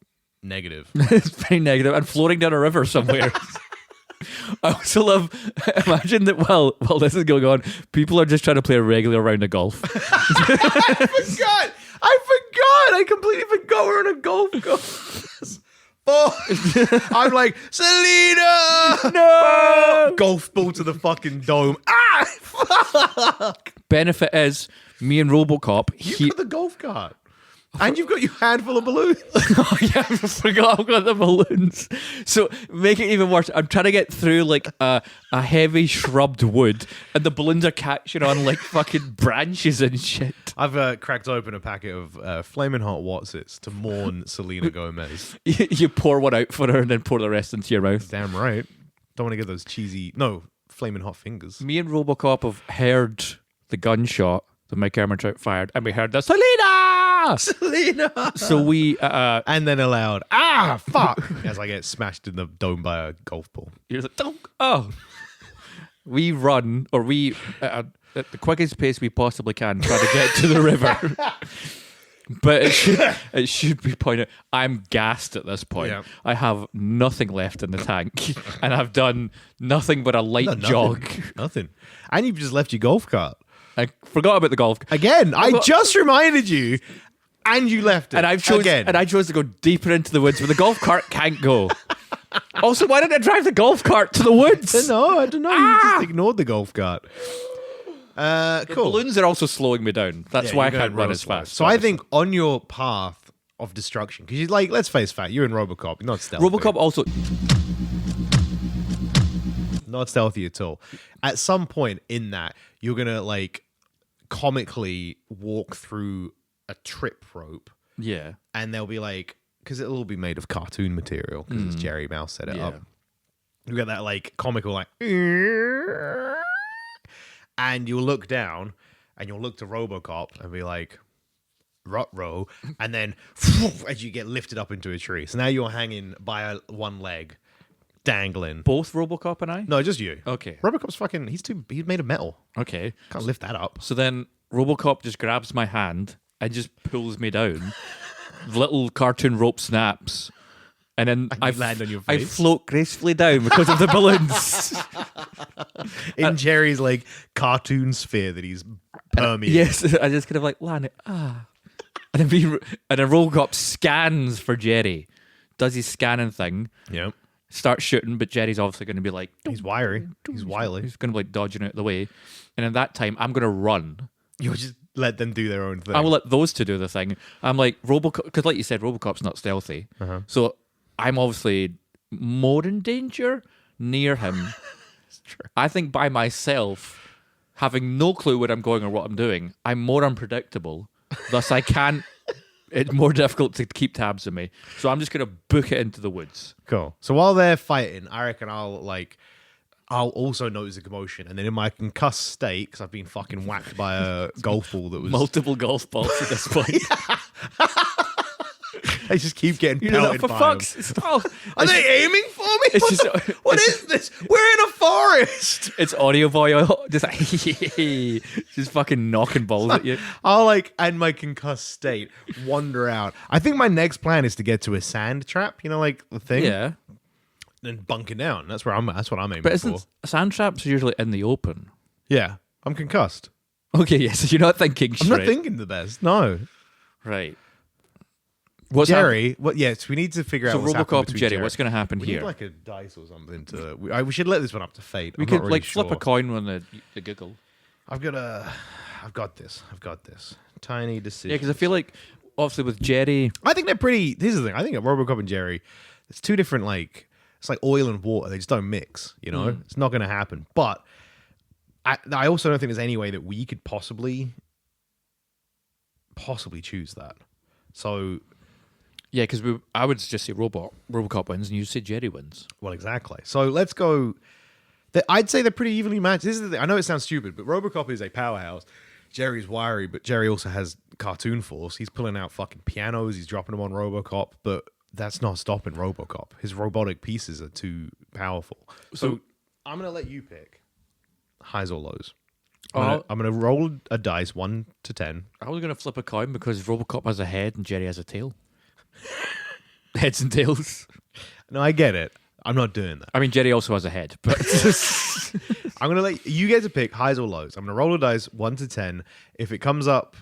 negative. It's very negative and floating down a river somewhere. I also love, imagine that while this is going on, people are just trying to play a regular round of golf. I completely forgot we're on a golf course. Oh, I'm like, Selena! No! Golf ball to the fucking dome. Ah! Fuck! Benefit is, me and RoboCop... You've got the golf cart. And you've got your handful of balloons. Oh yeah, I forgot I've got the balloons. So make it even worse. I'm trying to get through like a heavy shrubbed wood, and the balloons are catching on like fucking branches and shit. I've cracked open a packet of flaming hot Watsits to mourn Selena Gomez. You pour one out for her and then pour the rest into your mouth. Damn right. Don't want to get those flaming hot fingers. Me and RoboCop have heard the gunshot that Mike Ehrmantraut fired, and we heard the Selena! So we... and then aloud, ah, fuck! As I get smashed in the dome by a golf ball. You're like, don't... Oh. We run, or we, at the quickest pace we possibly can, try to get to the river. But it should be pointed. I'm gassed at this point. Yeah. I have nothing left in the tank, and I've done nothing but a light jog. Nothing. And you've just left your golf cart. I forgot about the golf. Again, I just reminded you, and you left it. And I chose to go deeper into the woods where the golf cart can't go. Also, why didn't I drive the golf cart to the woods? I don't know. You just ignored the golf cart. The Cool. balloons are also slowing me down. That's why I you're can't going run as slow. fast. So I think on your path of destruction, because you're like, let's face fact, you're in RoboCop, you're not stealthy. RoboCop also... Not stealthy at all. At some point in that, you're going to like comically walk through a trip rope, Yeah. and they'll be like, because it'll all be made of cartoon material, because it's Jerry Mouse set it up. You get that like comical like, and you'll look down and you'll look to RoboCop and be like, "Rut-row," and then as you get lifted up into a tree. So now you're hanging by one leg, dangling. Both RoboCop and I? No, just you. Okay. RoboCop's fucking. He's made of metal. Okay. Can't lift that up. So then RoboCop just grabs my hand and just pulls me down. Little cartoon rope snaps. And then I land on your I face. float gracefully down because of the balloons. In Jerry's like cartoon sphere that he's permeating. Yes, I just kind of like land it. And then RoboCop scans for Jerry, does his scanning thing, Yep. starts shooting, but Jerry's obviously going to be like, He's wiry. He's wily. he's going to be like dodging out of the way. And at that time, I'm going to run. You'll just let them do their own thing. I will let those two do the thing. I'm like RoboCop, because like you said, RoboCop's not stealthy, so I'm obviously more in danger near him. true. I think by myself, having no clue where I'm going or what I'm doing, I'm more unpredictable. Thus, I can't. It's more difficult to keep tabs on me. So I'm just gonna book it into the woods. Cool. So while they're fighting, I reckon I'll also notice a commotion, and then in my concussed state, because I've been fucking whacked by a golf ball that was Multiple golf balls at this point. They just keep getting You know, pelted for by fuck's them. oh, Are they aiming for me? it's What, just- what is this? We're in a forest. it's audio boy just like just fucking knocking balls at you. I'll and my concussed state wander out. I think my next plan is to get to a sand trap. You know, like the thing. Yeah, And bunking down. That's what I'm aiming but for. isn't sand traps usually in the open? Yeah, I'm concussed. Okay, yeah. So you're not thinking I'm straight, not thinking the best. No. right? What's Jerry, yes, we need to figure So out what's happening RoboCop and between Jerry, what's going to happen We here? need like a dice or something to. We should let this one up to fate. We I'm could not really flip a sure. coin when the giggle. I've got this. Tiny decision. Yeah, because I feel like obviously with Jerry, I think they're pretty. Here's the thing. I think at RoboCop and Jerry, it's two different it's like oil and water. They just don't mix. You know, it's not going to happen. But I also don't think there's any way that we could possibly choose that. So. yeah, because I would just say RoboCop wins, and you say Jerry wins. Well, exactly. So let's go. I'd say they're pretty evenly matched. This is the thing. I know it sounds stupid, but RoboCop is a powerhouse. Jerry's wiry, but Jerry also has cartoon force. He's pulling out fucking pianos. He's dropping them on RoboCop, but that's not stopping RoboCop. His robotic pieces are too powerful. So I'm gonna let you pick highs or lows. I'm gonna roll a dice 1 to 10. I was going to flip a coin because RoboCop has a head and Jerry has a tail. Heads and tails. No, I get it. I'm not doing that. I mean, Jerry also has a head, but I'm gonna let you get to pick highs or lows. I'm gonna roll a dice 1 to 10. If it comes up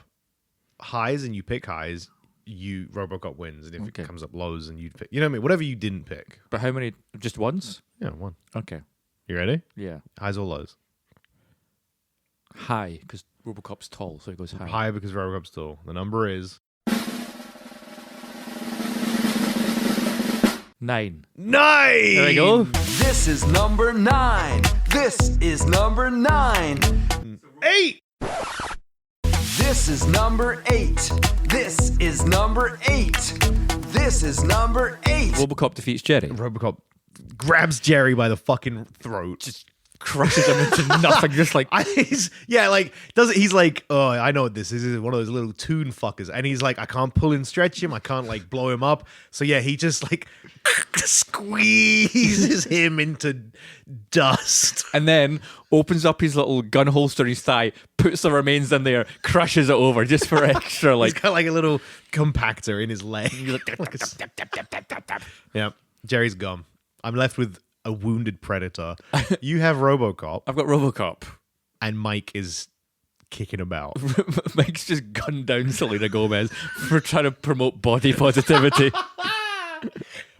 highs and you pick highs, RoboCop wins. And if Okay. it comes up lows and you pick, you know what I mean? Whatever you didn't pick. but how many? Just once? Yeah, 1. Okay. You ready? Yeah. Highs or lows? High, because RoboCop's tall, so he goes high. High because RoboCop's tall. The number is 9. 9. There we go. This is number 9. This is number 9. 8. This is number 8. This is number 8. This is number 8. RoboCop defeats Jerry. RoboCop grabs Jerry by the fucking throat. Just crushes him into nothing. Just like He's like, oh, I know what this is. This is one of those little toon fuckers. And he's like, I can't pull and stretch him. I can't like blow him up. So yeah, he just like squeezes him into dust. and then opens up his little gun holster in his thigh, puts the remains in there, crushes it over just for extra. He's Like got like a little compactor in his leg. Yeah, Jerry's gone. I'm left with a wounded Predator. You have RoboCop, I've got RoboCop. and Mike is kicking about. Mike's just gunned down Selena Gomez for trying to promote body positivity.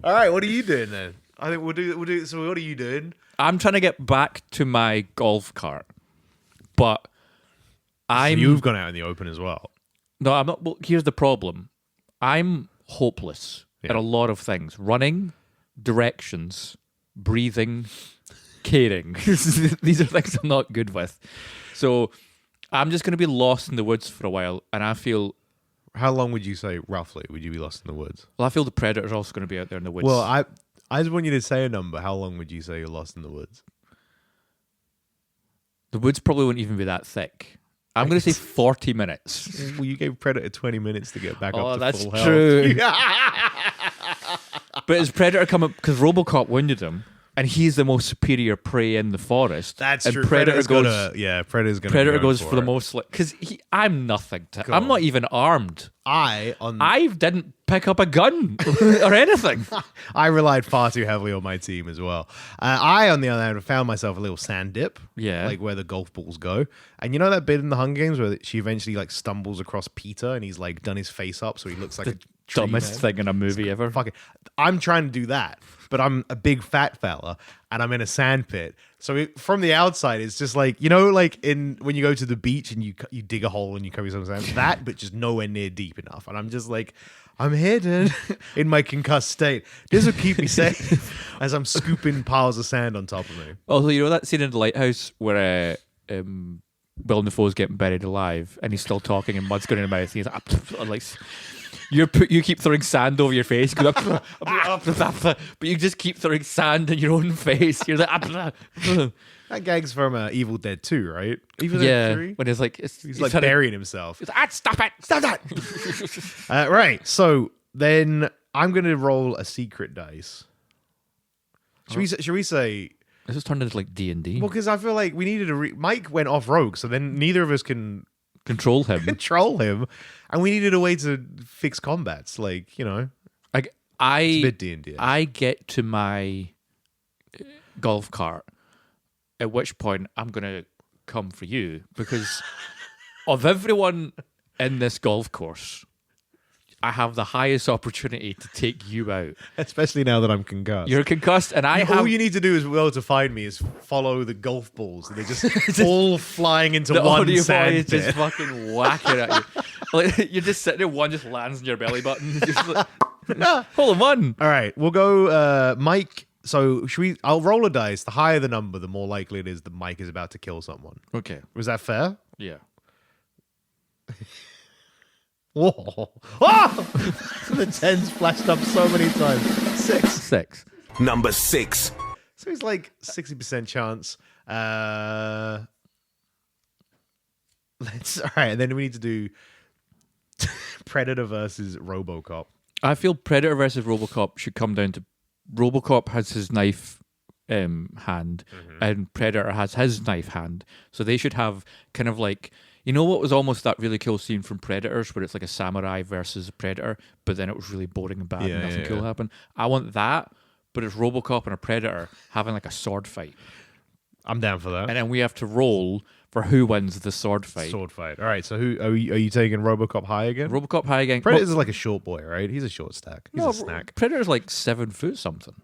All right, what are you doing then? I think we'll do. So what are you doing? I'm trying to get back to my golf cart, but You've gone out in the open as well. No, I'm not. Well, here's the problem. I'm hopeless at a lot of things: running, directions, breathing, caring. These are things I'm not good with. So I'm just going to be lost in the woods for a while, and I feel. How long would you say roughly would you be lost in the woods? Well, I feel the predator's also going to be out there in the woods. Well, I just want you to say a number. How long would you say you're lost in the woods? The woods probably wouldn't even be that thick. I'm going to say 40 minutes. Well, you gave Predator 20 minutes to get back up to that's full health. true. But as Predator come up, because RoboCop wounded him, and he's the most superior prey in the forest. That's and true. Predator's Predator goes for the most, because I'm nothing. I'm not even armed. I didn't pick up a gun or anything. I relied far too heavily on my team as well. I, on the other hand, found myself a little sand dip, like where the golf balls go. And you know that bit in the Hunger Games where she eventually like stumbles across Peter and he's like done his face up so he looks like a dumbest thing in a movie ever. Fuck it. I'm trying to do that, but I'm a big fat fella and I'm in a sand pit. So from the outside, it's just like, you know, like when you go to the beach and you dig a hole and you cover yourself in sand, that, but just nowhere near deep enough. And I'm just like, I'm hidden in my concussed state. This will keep me safe as I'm scooping piles of sand on top of me. Also, you know that scene in The Lighthouse where Will Dafoe's getting buried alive and he's still talking and mud's going in his mouth. And he's like you keep throwing sand over your face, but you just keep throwing sand in your own face. You're like, that gag's from Evil Dead 2, right? Evil Dead 3? When it's like he's like burying himself. He's like, stop that! Right, so then I'm going to roll a secret dice. Should we say? This has turned into like D&D. Well, because I feel like we needed Mike went off rogue, so then neither of us can control him, and we needed a way to fix combats. Like, you know, it's a bit D&D. I get to my golf cart, at which point I'm gonna come for you because of everyone in this golf course, I have the highest opportunity to take you out. Especially now that I'm concussed. You're concussed, and all you need to do as well to find me is follow the golf balls. They're just all flying into one sand pit. Just fucking whacking at you. Like, you're just sitting there, one just lands on your belly button. Just like, hold on, one. All right, we'll go, Mike. So I'll roll a dice. The higher the number, the more likely it is that Mike is about to kill someone. Okay. Was that fair? Yeah. Whoa. Oh! The 10's flashed up so many times. 6. Number 6. So it's like 60% chance. All right, and then we need to do Predator versus RoboCop. I feel Predator versus RoboCop should come down to RoboCop has his knife hand and Predator has his knife hand. So they should have kind of like, you know what was almost that really cool scene from Predators where it's like a samurai versus a predator, but then it was really boring and bad and nothing cool happened. I want that, but it's RoboCop and a Predator having like a sword fight. I'm down for that. And then we have to roll for who wins the sword fight. All right, so who are you taking RoboCop high again? RoboCop high again. Predator's like a short boy, right? He's a short stack. He's a snack. Predator's like 7 foot something.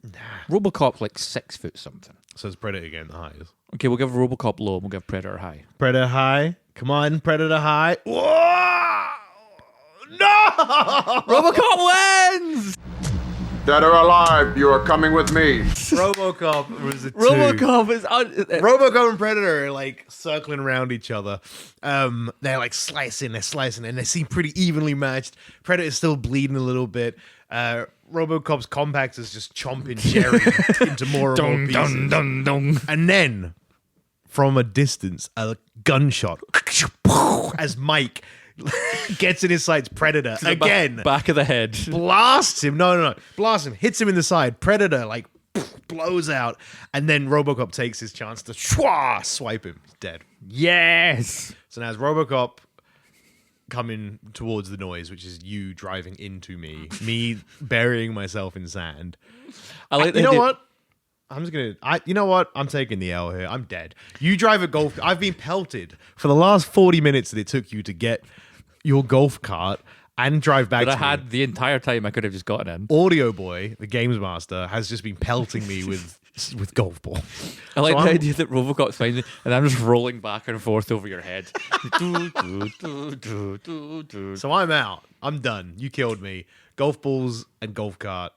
RoboCop like 6 foot something. So it's Predator again, the highest. Okay, we'll give RoboCop low and we'll give Predator high. Predator high. Come on, Predator high. Whoa! No! RoboCop wins! Dead or alive, you are coming with me. RoboCop was a 2. RoboCop is RoboCop and Predator are like circling around each other. They're like they're slicing, and they seem pretty evenly matched. Predator's still bleeding a little bit. RoboCop's compactor's just chomping Jerry into more and more pieces. And then, from a distance, a gunshot as Mike gets in his sights Predator again. Back of the head. Blasts him. No. Blasts him. Hits him in the side. Predator, like, blows out. And then RoboCop takes his chance to swipe him. He's dead. Yes. So now it's RoboCop coming towards the noise, which is you driving into me burying myself in sand. I like You know what? I'm just gonna. You know what? I'm taking the L here. I'm dead. You drive a golf. I've been pelted for the last 40 minutes that it took you to get your golf cart and drive back. But I to had me. the entire time I could have just gotten in. Audio Boy, the games master, has just been pelting me with golf balls. I like So the I'm- idea that RoboCop's finding me, and I'm just rolling back and forth over your head. So I'm out. I'm done. You killed me. Golf balls and golf cart.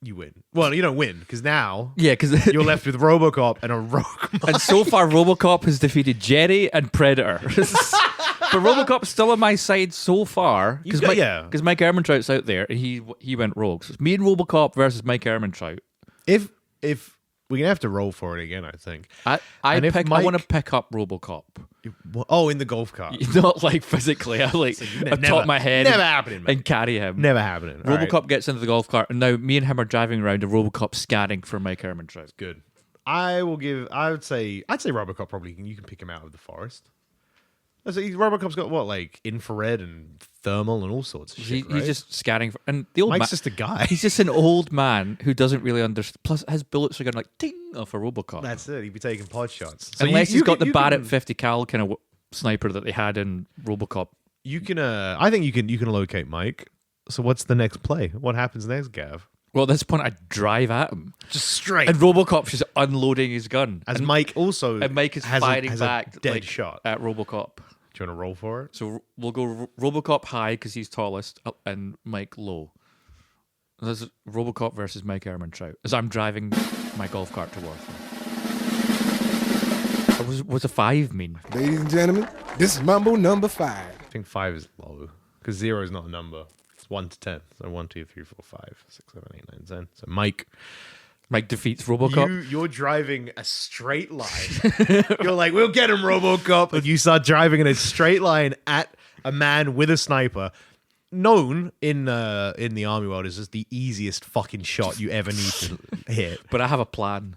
You win. Well, you don't win because now Yeah, because you're left with RoboCop and a rogue. and so far RoboCop has defeated Jerry and Predator. But RoboCop's still on my side so far because Mike Ehrmantraut's out there and he went rogue. So it's me and RoboCop versus Mike Ehrmantraut. If we're gonna have to roll for it again, I think. I And if want to pick up RoboCop. Oh, in the golf cart. Not like physically. I like on top of my head. Never happening, man. And carry him. Never happening. All RoboCop right. gets into the golf cart, and now me and him are driving around, and RoboCop scanning for Mike Ehrmantraut. Good. I'd say RoboCop probably you can pick him out of the forest. RoboCop's got what, like infrared and thermal and all sorts of shit. Right? He's just scanning for, and the old Mike's man, just a guy. He's just an old man who doesn't really understand. Plus, his bullets are going like ting off a RoboCop. That's it. He'd be taking pod shots. So Unless he's got the you Barrett can- 50 cal kind of sniper that they had in RoboCop. You can. I think you can locate Mike. So what's the next play? What happens next, Gav? Well, at this point, I drive at him, Just straight. and RoboCop's just unloading his gun. As and, Mike also and Mike is has firing has back a dead like, shot. at RoboCop. Do you want to roll for it? So we'll go RoboCop high because he's tallest, and Mike low. This is RoboCop versus Mike Ehrmantraut as I'm driving my golf cart towards him. What's a 5 mean? Ladies and gentlemen, this is Mambo number 5. I think 5 is low because 0 is not a number. It's 1 to 10. So 1, 2, 3, 4, 5, 6, 7, 8, 9, 10. So Mike defeats RoboCop. You're driving a straight line. You're like, we'll get him, RoboCop. And you start driving in a straight line at a man with a sniper. Known in the army world as just the easiest fucking shot you ever need to hit. But I have a plan.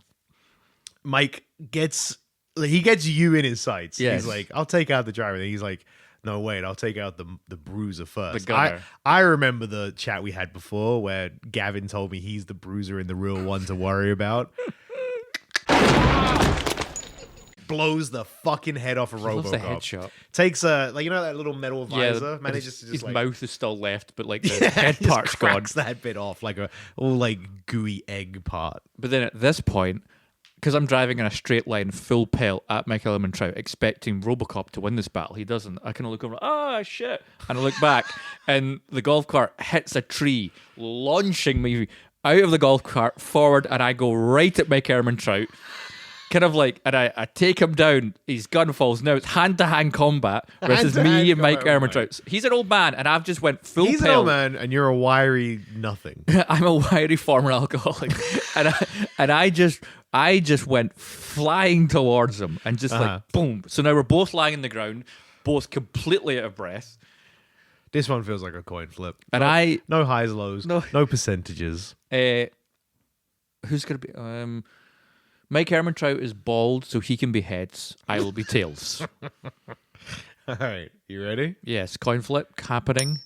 Mike gets you in his sights. Yes. He's like, I'll take out the driver. And he's like, no, wait, I'll take out the bruiser first. The gunner. I remember the chat we had before where Gavin told me he's the bruiser and the real one to worry about. Blows the fucking head off a loves the RoboCop. headshot. Takes that little metal visor. Manages to just his like mouth is still left, but like the head just part's gone. cracks that bit off like a all like gooey egg part. But then at this point, because I'm driving in a straight line full pelt at Mike Ehrmantraut, expecting RoboCop to win this battle, he doesn't. I kind of look over, shit, and I look back, and the golf cart hits a tree, launching me out of the golf cart forward, and I go right at Mike Ehrmantraut. Kind of like, and I take him down. His gun falls. Now it's hand-to-hand combat versus Hand-to-hand me and Mike combat. Ehrmantraut. He's an old man, and I've just went full He's an pelt. old man, and you're a wiry nothing. I'm a wiry former alcoholic, and I just went flying towards him and just like boom. So now we're both lying on the ground, both completely out of breath. This one feels like a coin flip. And No highs, lows, No. no percentages. Who's gonna be? Mike Ehrmantraut is bald, so he can be heads. I will be tails. All right, you ready? Yes, coin flip happening.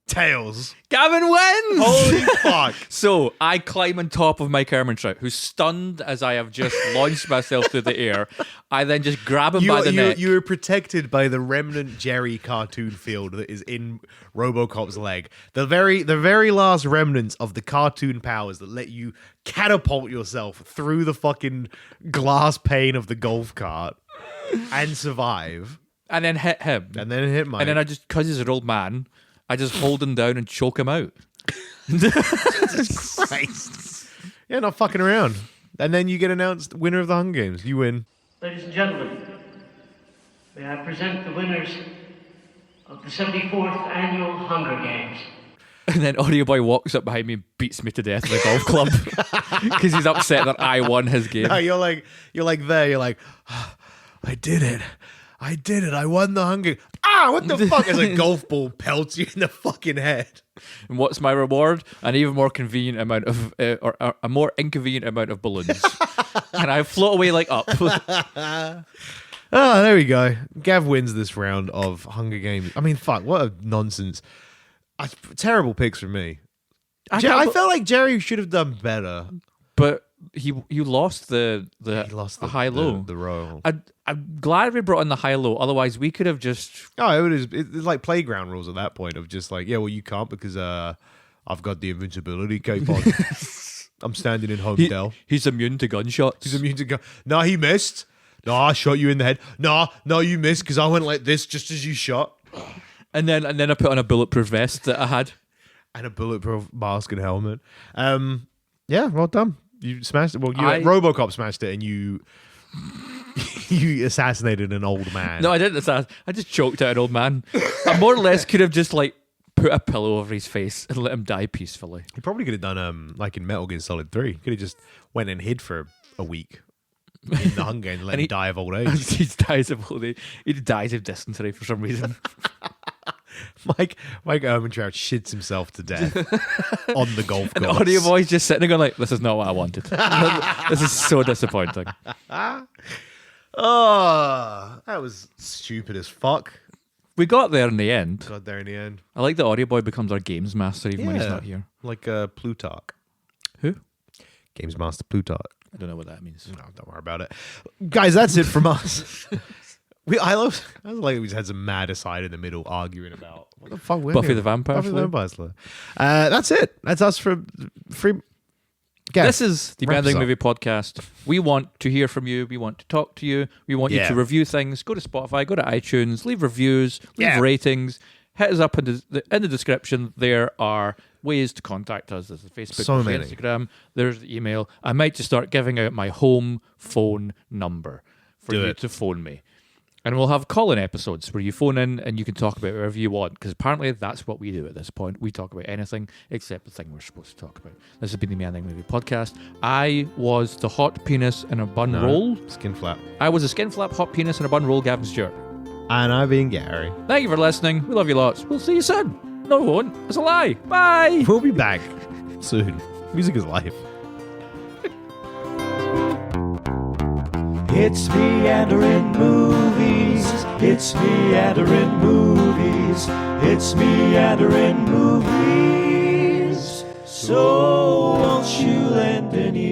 Tails. Gavin wins. Holy fuck. So I climb on top of Mike Ehrmantraut, who's stunned as I have just launched myself through the air. I then just grab him by the neck. You were protected by the remnant Jerry cartoon field that is in RoboCop's leg. The very last remnants of the cartoon powers that let you catapult yourself through the fucking glass pane of the golf cart and survive. And then hit him. And then hit Mike. And then I just, because he's an old man, I just hold him down and choke him out. Christ. Yeah, not fucking around. And then you get announced winner of the Hunger Games. You win. Ladies and gentlemen, may I present the winners of the 74th Annual Hunger Games. And then Audio Boy walks up behind me and beats me to death with a golf club because he's upset that I won his game. No, you're like there. You're like, "Oh, I did it. I won the HunGary. What the fuck? As a golf ball pelts you in the fucking head. And what's my reward? An even more convenient amount of, or a more inconvenient amount of balloons. And I float away like up. Oh, there we go. Gav wins this round of Hunger Games. I mean, fuck, what a nonsense. Terrible picks from me. I felt like Jerry should have done better. But you lost the high-low. The row. I'm glad we brought in the high-low. Otherwise, we could have just... Oh, it's like playground rules at that point of just like, yeah, well, you can't because I've got the invincibility cape on. I'm standing in home Dell. He's immune to gunshots. He's immune to gun. No, he missed. No, I shot you in the head. No, you missed because I went like this just as you shot. And then I put on a bulletproof vest that I had. And a bulletproof mask and helmet. Yeah, well done. You smashed it. Well, RoboCop smashed it and you assassinated an old man. No, I didn't assassinate. I just choked out an old man. I more or less could have just like put a pillow over his face and let him die peacefully. He probably could have done like in Metal Gear Solid 3. Could have just went and hid for a week in the Hunger and let him die of old age. He dies of old age. He dies of dysentery for some reason. Mike Ehrmantraut shits himself to death on the golf course. And Audio Boy's just sitting there going like, this is not what I wanted. This is so disappointing. Oh, that was stupid as fuck. We got there in the end. I like that Audio Boy becomes our games master even when he's not here. Like Plutarch. Who? Games master Plutarch. I don't know what that means. No, don't worry about it. Guys, that's it from us. I like we just had some mad aside in the middle arguing about what the fuck Buffy the Vampire Slayer. That's it. That's us from free. This is the Bad Thing Movie Podcast. We want to hear from you. We want to talk to you. We want you to review things. Go to Spotify, go to iTunes, leave reviews, leave ratings. Hit us up in the description. There are ways to contact us. There's the Facebook, there's the Instagram, there's the email. I might just start giving out my home phone number for you to phone me. And we'll have call-in episodes where you phone in and you can talk about whatever you want, because apparently that's what we do at this point. We talk about anything except the thing we're supposed to talk about. This has been the Bad Thing Movie Podcast. I was the hot penis in a bun roll. Skin flap. I was a skin flap, hot penis in a bun roll, Gavin Stewart. And I've been Gary. Thank you for listening. We love you lots. We'll see you soon. No, we won't. It's a lie. Bye. We'll be back soon. Music is life. It's meandering movies. It's meandering movies. It's meandering movies. So won't you lend an ear?